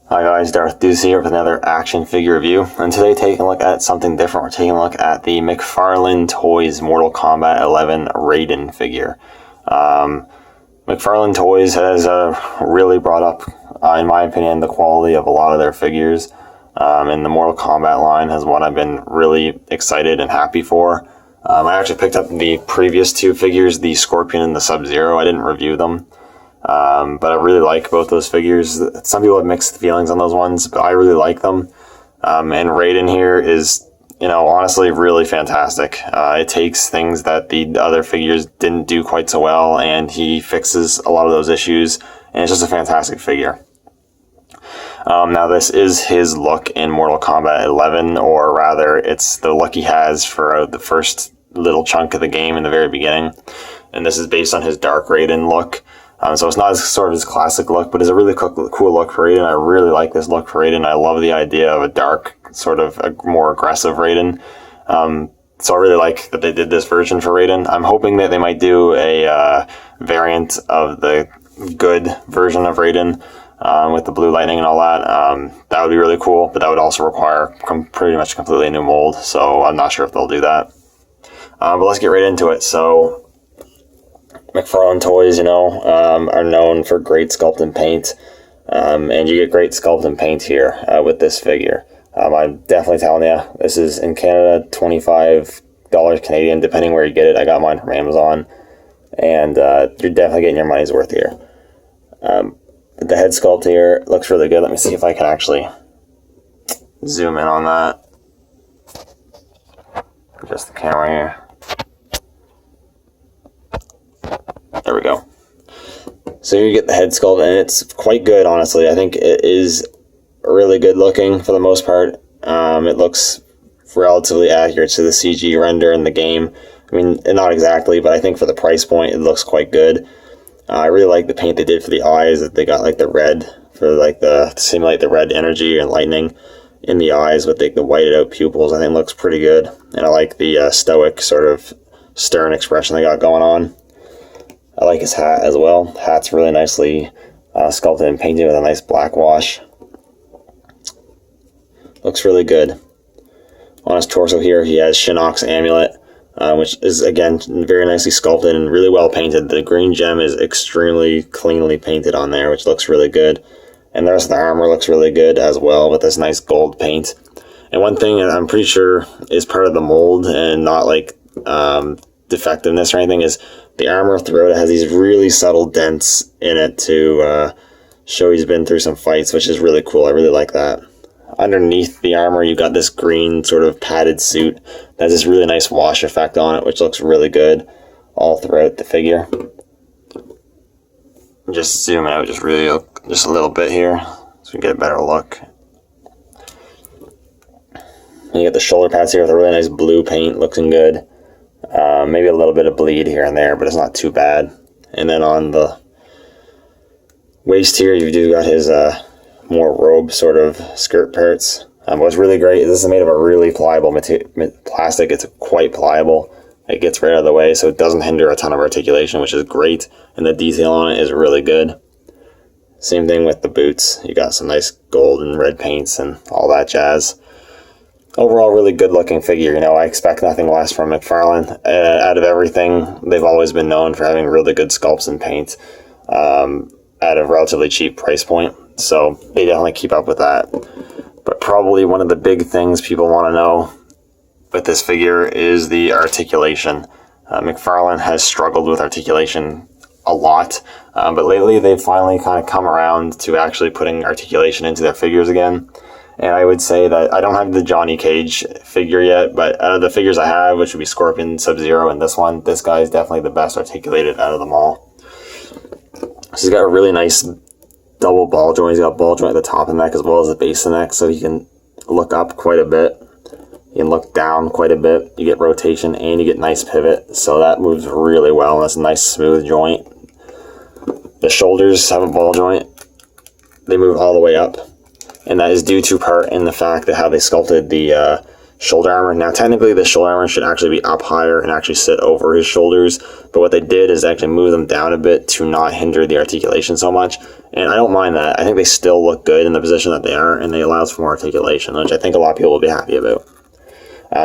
Hi guys, Darth Deuce here with another action figure review, and today taking a look at something different. We're taking a look at the McFarlane Toys Mortal Kombat 11 Raiden figure. McFarlane Toys has really brought up, in my opinion, the quality of a lot of their figures, and the Mortal Kombat line has one I've been really excited and happy for. I actually picked up the previous two figures, the Scorpion and the Sub-Zero. I didn't review them. But I really like both those figures. Some people have mixed feelings on those ones, but I really like them. And Raiden here is, honestly really fantastic. It takes things that the other figures didn't do quite so well, and he fixes a lot of those issues, and it's just a fantastic figure. Now this is his look in Mortal Kombat 11, or rather, it's the look he has for the first little chunk of the game in the very beginning. And this is based on his Dark Raiden look. So it's not as sort of his classic look, but it's a really cool look for Raiden. I really like this look for Raiden. I love the idea of a dark, sort of a more aggressive Raiden. So I really like that they did this version for Raiden. I'm hoping that they might do a variant of the good version of Raiden with the blue lightning and all that. That would be really cool, but that would also require pretty much completely new mold. So I'm not sure if they'll do that. But let's get right into it. So McFarlane Toys, are known for great sculpt and paint, and you get great sculpt and paint here with this figure. I'm definitely telling you, this is in Canada, $25 Canadian, depending where you get it. I got mine from Amazon, and you're definitely getting your money's worth here. The head sculpt here looks really good. Let me see if I can actually zoom in on that. Just the camera here. There we go. So you get the head sculpt, and it's quite good, honestly. I think it is really good looking for the most part. It looks relatively accurate to the CG render in the game. I mean, not exactly, but I think for the price point, it looks quite good. I really like the paint they did for the eyes, that they got like the red for like to simulate the red energy and lightning in the eyes with the whited out pupils. I think it looks pretty good, and I like the stoic sort of stern expression they got going on. I like his hat as well. Hat's really nicely sculpted and painted with a nice black wash. Looks really good. On his torso here, he has Shinnok's amulet, which is, again, very nicely sculpted and really well painted. The green gem is extremely cleanly painted on there, which looks really good. And the rest of the armor looks really good as well, with this nice gold paint. And one thing I'm pretty sure is part of the mold and not like defectiveness or anything is the armor throughout it has these really subtle dents in it to show he's been through some fights, which is really cool. I really like that. Underneath the armor, you got this green sort of padded suit that has this really nice wash effect on it, which looks really good all throughout the figure. Just zoom out just a little bit here so we can get a better look. And you get the shoulder pads here with a really nice blue paint looking good. Maybe a little bit of bleed here and there, but it's not too bad. And then on the waist here, you do got his more robe sort of skirt parts. What's really great, this is made of a really pliable plastic. It's quite pliable. It gets right out of the way, so it doesn't hinder a ton of articulation, which is great. And the detail on it is really good. Same thing with the boots. You got some nice gold and red paints and all that jazz. Overall, really good looking figure. I expect nothing less from McFarlane. Out of everything, they've always been known for having really good sculpts and paint at a relatively cheap price point. So they definitely keep up with that. But probably one of the big things people want to know with this figure is the articulation. McFarlane has struggled with articulation a lot, but lately they've finally kind of come around to actually putting articulation into their figures again. And I would say that I don't have the Johnny Cage figure yet, but out of the figures I have, which would be Scorpion, Sub-Zero, and this one, this guy is definitely the best articulated out of them all. So he's got a really nice double ball joint. He's got a ball joint at the top of the neck as well as the base of the neck, so he can look up quite a bit. You can look down quite a bit. You get rotation and you get nice pivot, so that moves really well. And that's a nice smooth joint. The shoulders have a ball joint. They move all the way up. And that is due to part in the fact that how they sculpted the shoulder armor. Now, technically, the shoulder armor should actually be up higher and actually sit over his shoulders, but what they did is actually move them down a bit to not hinder the articulation so much, and I don't mind that. I think they still look good in the position that they are, and they allows for more articulation, which I think a lot of people will be happy about.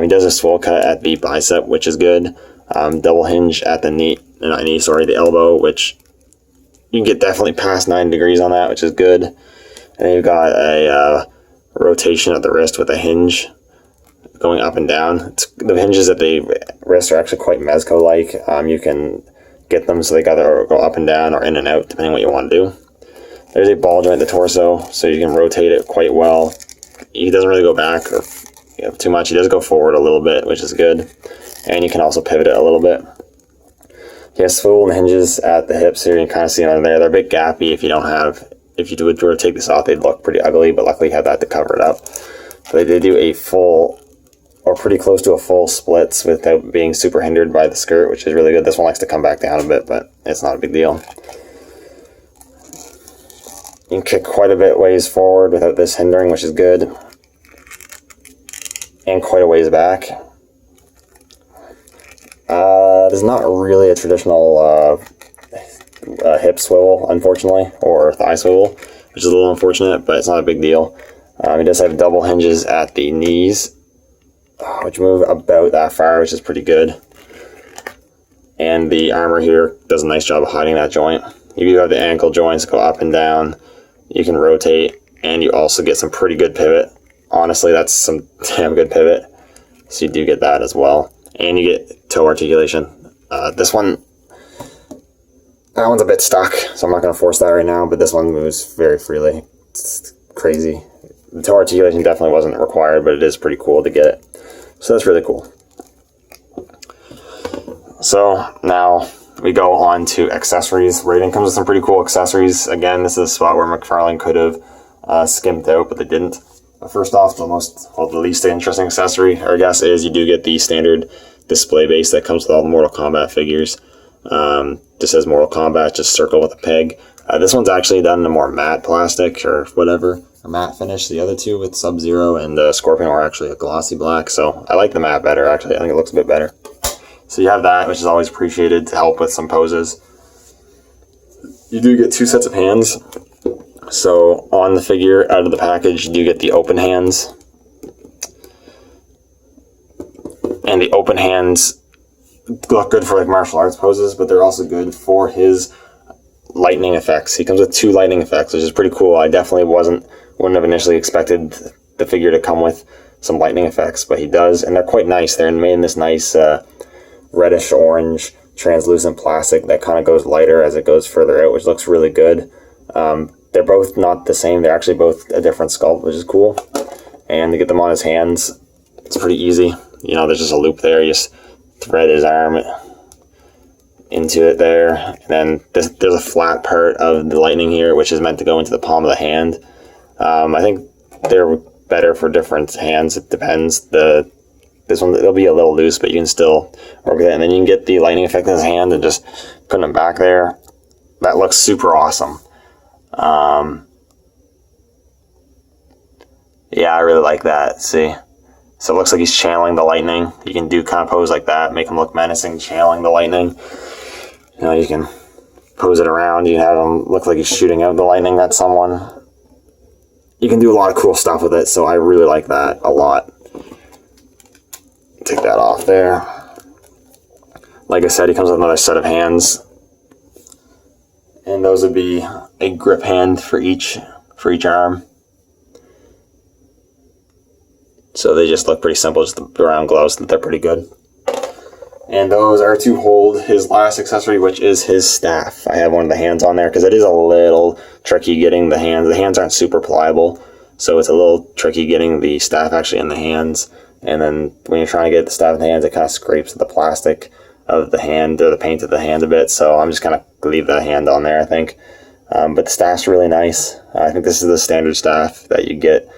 He does a swole cut at the bicep, which is good. Double hinge at the the elbow, which you can get definitely past 9 degrees on that, which is good. And then you've got a rotation at the wrist with a hinge going up and down. The hinges at the wrist are actually quite Mezco-like. You can get them so they either go up and down or in and out, depending on what you want to do. There's a ball joint at the torso, so you can rotate it quite well. He doesn't really go back or too much. He does go forward a little bit, which is good. And you can also pivot it a little bit. He has swivel and hinges at the hips here. You can kind of see them there. They're a bit gappy if you were to take this off, they'd look pretty ugly, but luckily you have that to cover it up. So they did do a full, or pretty close to a full splits without being super hindered by the skirt, which is really good. This one likes to come back down a bit, but it's not a big deal. You can kick quite a bit ways forward without this hindering, which is good. And quite a ways back. There's not really a traditional hip swivel, unfortunately, or thigh swivel, which is a little unfortunate, but it's not a big deal. He does have double hinges at the knees, which move about that far, which is pretty good. And the armor here does a nice job of hiding that joint. You do have the ankle joints go up and down. You can rotate, and you also get some pretty good pivot. Honestly, that's some damn good pivot. So you do get that as well. And you get toe articulation. That one's a bit stuck, so I'm not going to force that right now, but this one moves very freely. It's crazy. The toe articulation definitely wasn't required, but it is pretty cool to get it. So that's really cool. So now we go on to accessories. Raiden comes with some pretty cool accessories. Again, this is a spot where McFarlane could have skimped out, but they didn't. First off, the least interesting accessory, I guess, is you do get the standard display base that comes with all the Mortal Kombat figures. Just says Mortal Kombat, just circle with a peg. This one's actually done in a more matte plastic or whatever, a matte finish. The other two with Sub-Zero and Scorpion are actually a glossy black, so I like the matte better, actually. I think it looks a bit better. So you have that, which is always appreciated to help with some poses. You do get 2 sets of hands. So on the figure, out of the package, you do get the open hands. And the open hands look good for like martial arts poses, but they're also good for his lightning effects. He comes with 2 lightning effects, which is pretty cool. I definitely wouldn't have initially expected the figure to come with some lightning effects, but he does, and they're quite nice. They're made in this nice reddish orange translucent plastic that kind of goes lighter as it goes further out, which looks really good. They're both not the same. They're actually both a different sculpt, which is cool. And to get them on his hands, it's pretty easy. You know, there's just a loop there. You just thread his arm into it there. And then there's a flat part of the lightning here, which is meant to go into the palm of the hand. I think they're better for different hands. It depends. This one, it'll be a little loose, but you can still work with it. And then you can get the lightning effect in his hand and just putting it back there. That looks super awesome. Yeah, I really like that. See? So it looks like he's channeling the lightning. You can do kind of pose like that, make him look menacing, channeling the lightning. You know, you can pose it around. You can have him look like he's shooting out the lightning at someone. You can do a lot of cool stuff with it, so I really like that a lot. Take that off there. Like I said, he comes with another set of hands. And those would be a grip hand for each arm. So they just look pretty simple, just the round gloves, they're pretty good. And those are to hold his last accessory, which is his staff. I have one of the hands on there because it is a little tricky getting the hands. The hands aren't super pliable, so it's a little tricky getting the staff actually in the hands. And then when you're trying to get the staff in the hands, it kind of scrapes the plastic of the hand or the paint of the hand a bit. So I'm just going to leave that hand on there, I think. But the staff's really nice. I think this is the standard staff that you get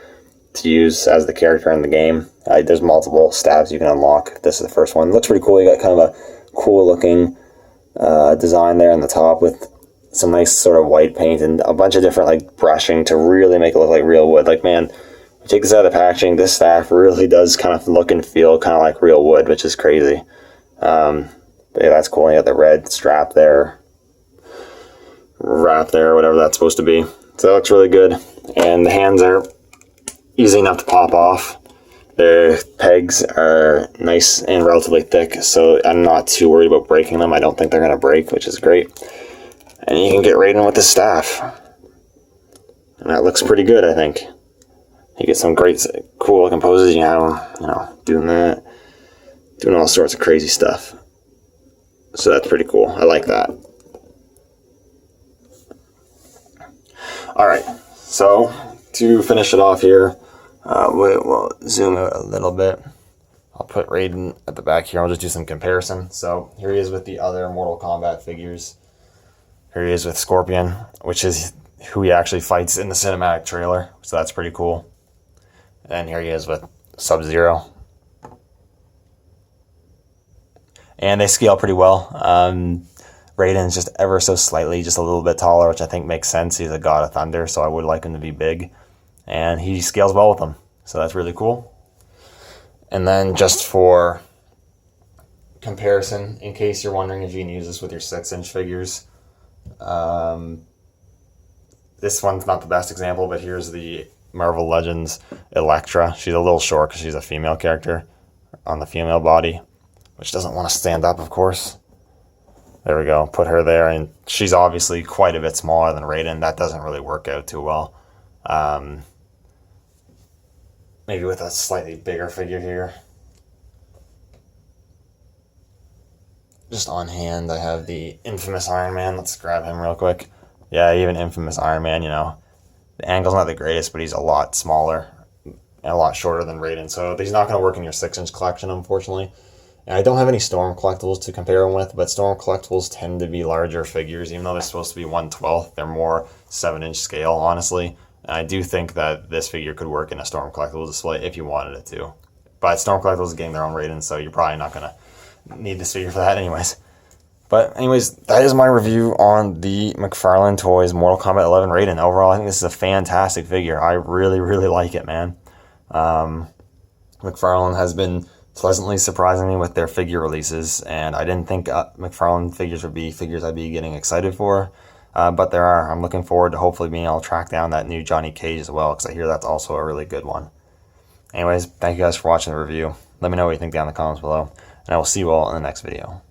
to use as the character in the game. There's multiple staffs you can unlock. This is the first one. It looks pretty cool. You got kind of a cool looking design there on the top with some nice sort of white paint and a bunch of different like brushing to really make it look like real wood. Like, man, Take this out of the packaging. This staff really does kind of look and feel kind of like real wood, which is crazy. But yeah, that's cool. You got the red strap there, wrap there, whatever that's supposed to be. So that looks really good. And the hands are easy enough to pop off. The pegs are nice and relatively thick, so I'm not too worried about breaking them. I don't think they're going to break, which is great. And you can get Raiden with the staff. And that looks pretty good, I think. You get some great, cool looking poses. You have him, you know, doing that, doing all sorts of crazy stuff. So that's pretty cool. I like that. Alright, so to finish it off here, we'll zoom out a little bit. I'll put Raiden at the back here. I'll just do some comparison. So here he is with the other Mortal Kombat figures. Here he is with Scorpion, which is who he actually fights in the cinematic trailer. So that's pretty cool. And here he is with Sub-Zero. And they scale pretty well. Raiden's just ever so slightly, just a little bit taller, which I think makes sense. He's a god of thunder, so I would like him to be big. And he scales well with them. So that's really cool. And then just for comparison, in case you're wondering if you can use this with your 6-inch figures, this one's not the best example, but here's the Marvel Legends Elektra. She's a little short because she's a female character on the female body, which doesn't want to stand up, of course. There we go. Put her there, and she's obviously quite a bit smaller than Raiden. That doesn't really work out too well. Maybe with a slightly bigger figure here. Just on hand, I have the infamous Iron Man. Let's grab him real quick. Yeah, even infamous Iron Man, you know. The angle's not the greatest, but he's a lot smaller and a lot shorter than Raiden. So he's not going to work in your 6-inch collection, unfortunately. And I don't have any Storm collectibles to compare them with, but Storm collectibles tend to be larger figures. Even though they're supposed to be 1/12, they're more 7-inch scale, honestly. And I do think that this figure could work in a Storm collectible display if you wanted it to. But Storm collectibles is getting their own Raiden, so you're probably not going to need this figure for that anyways. But anyways, that is my review on the McFarlane Toys Mortal Kombat 11 Raiden. Overall, I think this is a fantastic figure. I really, really like it, man. McFarlane has been pleasantly surprising me with their figure releases, and I didn't think McFarlane figures would be figures I'd be getting excited for. But there are. I'm looking forward to hopefully being able to track down that new Johnny Cage as well, because I hear that's also a really good one. Anyways, thank you guys for watching the review. Let me know what you think down in the comments below, and I will see you all in the next video.